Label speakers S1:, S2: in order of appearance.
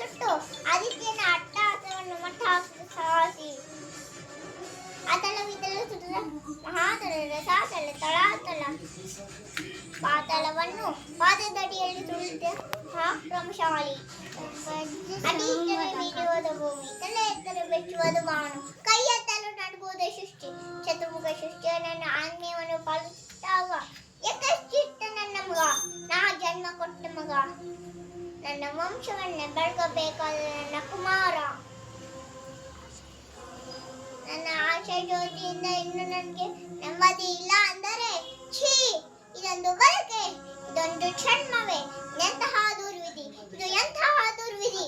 S1: ಸುಟ್ಟು ಆದಿತ್ಯನ ಅಟ್ಟಹಾಸವನ್ನು ಮಟ್ಟ ಹಾಕಲು ಸಾಹಸಿ. ಅತಲ ವಿತಲ ಸುತಲ ಮಹಾತಲ ಸಾತಲ ತಳಾತಲ ಪಾತಾಳವನ್ನು ಪಾದದಡಿಯಲ್ಲಿ ತುಳಿದ ಕ್ರಮಶಾಲಿ. ಅಡಿ ಎತ್ತರೆ ಮೀರುವುದು ಭೂಮಿ, ತಲೆ ಎತ್ತರ ಬೆಚ್ಚುವುದು ಬಾನು, ಕೈ ಎತ್ತಲು ನಡುಗುವುದೇ ಸೃಷ್ಟಿ. ಚತುರ್ಮುಖ ಸೃಷ್ಟಿಯ ನನ್ನ ಆಜ್ಞೆಯನ್ನು ಪಾಲಿಸುತ್ತಾವ ಯಕಶ್ಚಿತ್ತ ನನ್ನ ಮಗ, ನಾ ಜನ್ಮ ಕೊಟ್ಟ ಮಗ, ನನ್ನ ವಂಶವನ್ನೇ ಬೆಳಗಬೇಕಾದ ನನ್ನ ಕುಮಾರ. ನನ್ನ ಆಶೆ ಜ್ಯೋತಿಯಿಂದ ಇನ್ನು ನನಗೆ ನೆಮ್ಮದಿ ಇಲ್ಲ ಅಂದರೆ ಛೀ, ಇದೊಂದು ಬಯಕೆ, ಇದೊಂದು ಕ್ಷಣ್ಮವೇ, ಎಂತಹ ದುರ್ವಿಧಿ, ಇದು ಎಂತಹ ದುರ್ವಿಧಿ.